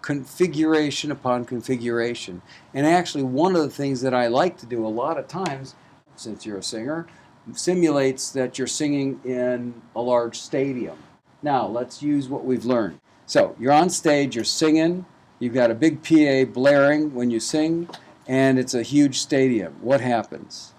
configuration upon configuration. And actually, one of the things that I like to do a lot of times, since you're a singer, simulates that you're singing in a large stadium. Now, let's use what we've learned. So, you're on stage, you're singing, you've got a big PA blaring when you sing, and it's a huge stadium. What happens?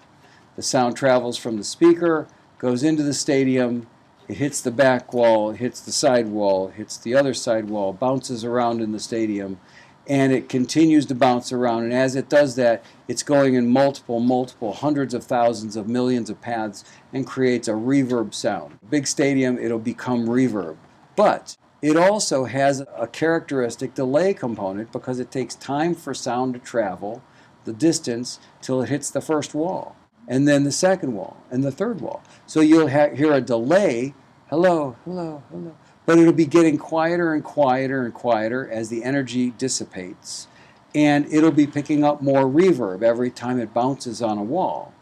The sound travels from the speaker, goes into the stadium, it hits the back wall, it hits the side wall, it hits the other side wall, bounces around in the stadium, and it continues to bounce around. And as it does that, it's going in multiple, hundreds of thousands of millions of paths and creates a reverb sound. Big stadium, it'll become reverb. But it also has a characteristic delay component because it takes time for sound to travel the distance till it hits the first wall, and then the second wall, and the third wall. So you'll hear a delay, hello, hello, hello, but it'll be getting quieter and quieter and quieter as the energy dissipates, and it'll be picking up more reverb every time it bounces on a wall.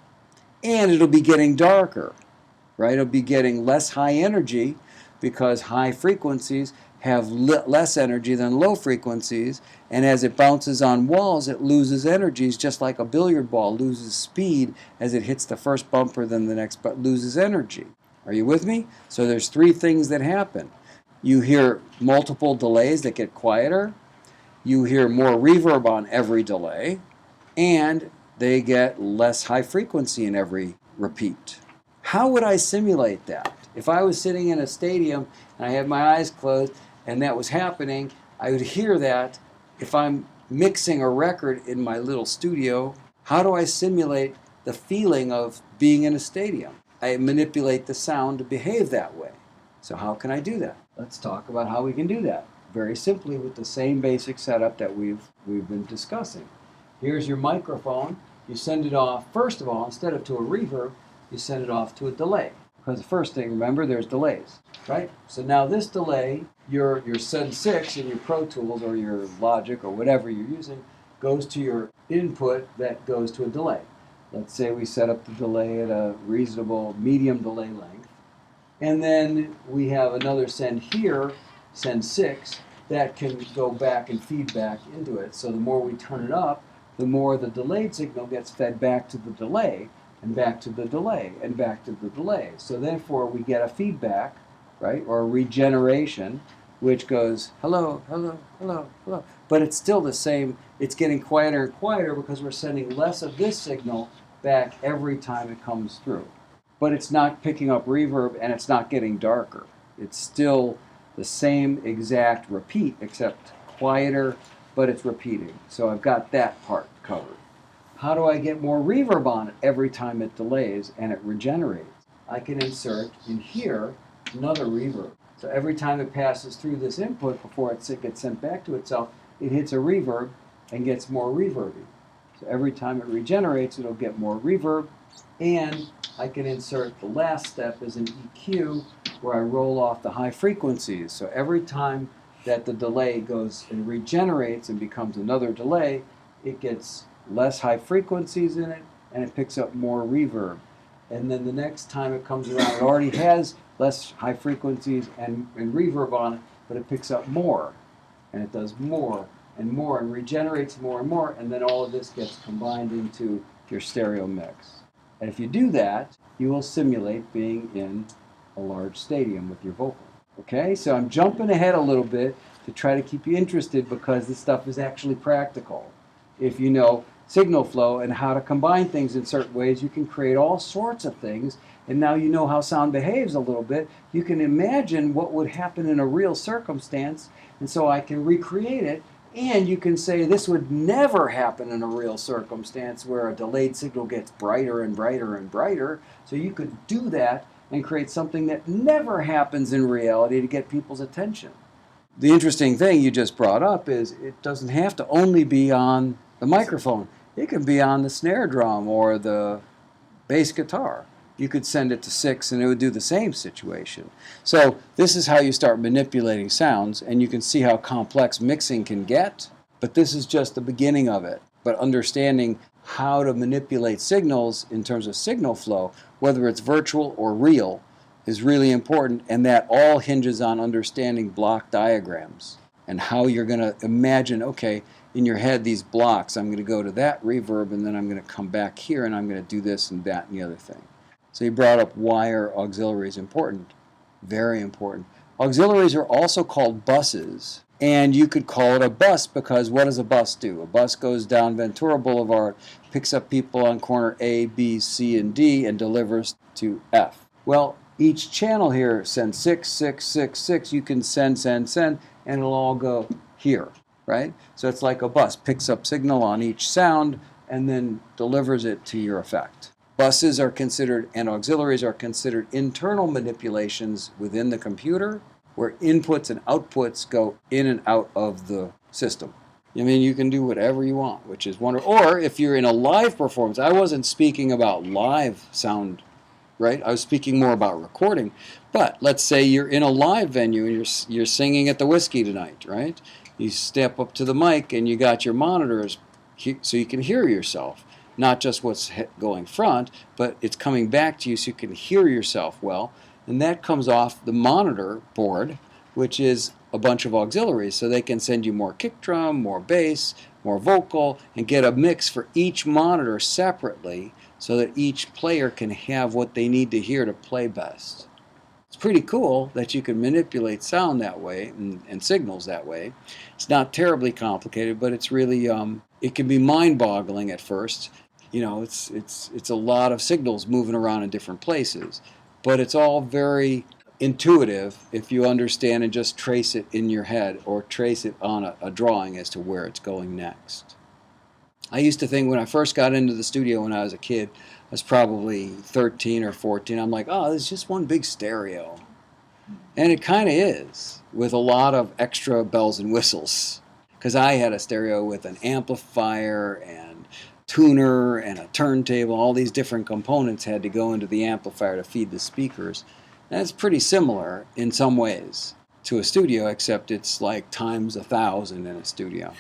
And it'll be getting darker, right? It'll be getting less high energy because high frequencies have less energy than low frequencies, and as it bounces on walls, it loses energies just like a billiard ball loses speed as it hits the first bumper, then the next, but loses energy. Are you with me? So there's three things that happen. You hear multiple delays that get quieter, you hear more reverb on every delay, and they get less high frequency in every repeat. How would I simulate that? If I was sitting in a stadium and I had my eyes closed and that was happening, I would hear that. If I'm mixing a record in my little studio, how do I simulate the feeling of being in a stadium? I manipulate the sound to behave that way. So how can I do that? Let's talk about how we can do that. Very simply with the same basic setup that we've been discussing. Here's your microphone. You send it off, first of all, instead of to a reverb, you send it off to a delay. Because the first thing, remember, there's delays, right? So now this delay, your Send 6 in your Pro Tools or your Logic or whatever you're using, goes to your input that goes to a delay. Let's say we set up the delay at a reasonable medium delay length. And then we have another send here, Send 6, that can go back and feed back into it. So the more we turn it up, the more the delayed signal gets fed back to the delay, and back to the delay, and back to the delay. So therefore we get a feedback, right, or a regeneration, which goes hello, hello, hello, hello. But it's still the same, it's getting quieter and quieter because we're sending less of this signal back every time it comes through. But it's not picking up reverb and it's not getting darker. It's still the same exact repeat, except quieter, but it's repeating. So I've got that part covered. How do I get more reverb on it every time it delays and it regenerates? I can insert in here another reverb. So every time it passes through this input before it gets sent back to itself, it hits a reverb and gets more reverby. So every time it regenerates, it'll get more reverb. And I can insert the last step as an EQ where I roll off the high frequencies. So every time that the delay goes and regenerates and becomes another delay, it gets less high frequencies in it, and it picks up more reverb. And then the next time it comes around, it already has less high frequencies and reverb on it, but it picks up more, and it does more and more, and regenerates more and more, and then all of this gets combined into your stereo mix. And if you do that, you will simulate being in a large stadium with your vocal. Okay, so I'm jumping ahead a little bit to try to keep you interested because this stuff is actually practical. If you know signal flow and how to combine things in certain ways, you can create all sorts of things, and now you know how sound behaves a little bit. You can imagine what would happen in a real circumstance, and so I can recreate it, and you can say this would never happen in a real circumstance where a delayed signal gets brighter and brighter and brighter. So you could do that and create something that never happens in reality to get people's attention. The interesting thing you just brought up is it doesn't have to only be on the microphone. It can be on the snare drum or the bass guitar. You could send it to 6 and it would do the same situation. So this is how you start manipulating sounds, and you can see how complex mixing can get, but this is just the beginning of it. But understanding how to manipulate signals in terms of signal flow, whether it's virtual or real, is really important, and that all hinges on understanding block diagrams. and how you're going to imagine, okay, in your head these blocks, I'm going to go to that reverb and then I'm going to come back here and I'm going to do this and that and the other thing. So you brought up why are auxiliaries important. Very important. Auxiliaries are also called buses, and you could call it a bus because what does a bus do? A bus goes down Ventura Boulevard, picks up people on corner A, B, C, and D, and delivers to F. Well, each channel here sends 6, 6, 6, 6. You can send, and it'll all go here, right? So it's like a bus, picks up signal on each sound and then delivers it to your effect. Buses are considered, and auxiliaries are considered internal manipulations within the computer where inputs and outputs go in and out of the system. I mean, you can do whatever you want, which is wonderful. Or if you're in a live performance, I wasn't speaking about live sound, right? I was speaking more about recording. But let's say you're in a live venue and you're singing at the Whiskey tonight, right? You step up to the mic and you got your monitors so you can hear yourself. Not just what's going front, but it's coming back to you so you can hear yourself well. And that comes off the monitor board, which is a bunch of auxiliaries. So they can send you more kick drum, more bass, more vocal, and get a mix for each monitor separately so that each player can have what they need to hear to play best. It's pretty cool that you can manipulate sound that way and signals that way. It's not terribly complicated, but it's really, it can be mind-boggling at first. You know, it's a lot of signals moving around in different places, but it's all very intuitive if you understand and just trace it in your head or trace it on a drawing as to where it's going next. I used to think when I first got into the studio when I was a kid, I was probably 13 or 14, I'm like, oh, it's just one big stereo. And it kind of is, with a lot of extra bells and whistles. Because I had a stereo with an amplifier and tuner and a turntable. All these different components had to go into the amplifier to feed the speakers. And it's pretty similar in some ways to a studio, except it's like times 1,000 in a studio.